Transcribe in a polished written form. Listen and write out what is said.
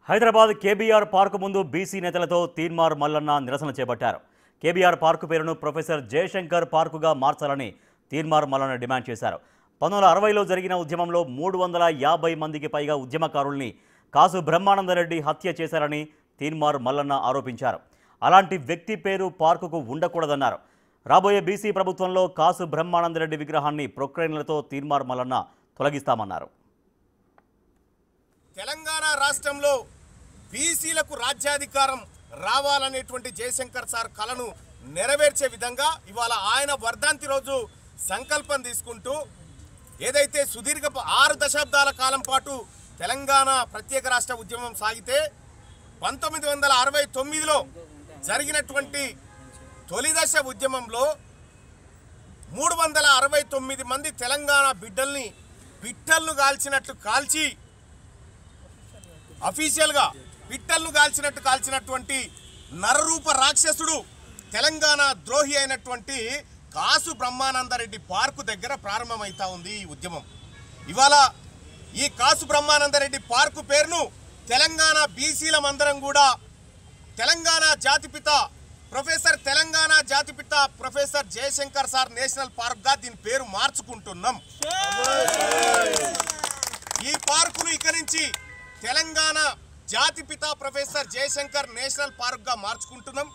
Hyderabad KBR park ముందు BC నేతలతో తీన్మార్ మల్లన్న నిరసన చేపట్టారు. కేబీఆర్ పార్కు పేరును ప్రొఫెసర్ జయశంకర్ పార్కుగా మార్చాలని తీన్మార్ మల్లన్న డిమాండ్ చేశారు. 1960లో జరిగిన ఉద్యమంలో 350 మందికి పైగా ఉద్యమకారుల్ని కాసు బ్రహ్మానందరెడ్డి హత్య చేశారని తీన్మార్ మల్లన్న ఆరోపించారు. అలాంటి వ్యక్తి పేరు పార్కుకు ఉండకూడదన్నారు. రాబోయే బీసీ ప్రభుత్వంలో కాసు బ్రహ్మానందరెడ్డి విగ్రహాన్ని ప్రొక్లైన్లతో తీన్మార్ మల్లన్న తొలగిస్తామన్నారు. తెలంగాణ రాష్ట్రంలో బీసీలకు రాజ్యాధికారం రావాలనేటువంటి జయశంకర్ సార్ కలను నెరవేర్చే విధంగా ఇవాళ ఆయన వర్ధంతి రోజు సంకల్పం తీసుకుంటూ ఏదైతే సుదీర్ఘ 6 దశాబ్దాల కాలం పాటు తెలంగాణ ప్రత్యేక రాష్ట్ర ఉద్యమం సాగితే 1969లో జరిగినటువంటి తొలి దశ ఉద్యమంలో 369 మంది తెలంగాణ బిడ్డలను కాల్చినట్లు కాల్చి అఫీషియల్గా పిట్టలను కాల్చినటువంటి నరరూప రాక్షసుడు తెలంగాణ ద్రోహి అయినటువంటి కాసు బ్రహ్మానందరెడ్డి పార్కు దగ్గర ప్రారంభమైతా ఉంది ఈ ఉద్యమం. ఇవాళ ఈ కాసు బ్రహ్మానందరెడ్డి పార్కు పేరును తెలంగాణ బీసీలమందరం కూడా తెలంగాణ జాతిపిత ప్రొఫెసర్ జయశంకర్ సార్ నేషనల్ పార్క్గా దీని పేరు మార్చుకుంటున్నాం. ఈ పార్కును ఇక నుంచి తెలంగాణ జాతిపిత ప్రొఫెసర్ జయశంకర్ నేషనల్ పార్క్గా మార్చుకుంటున్నాం.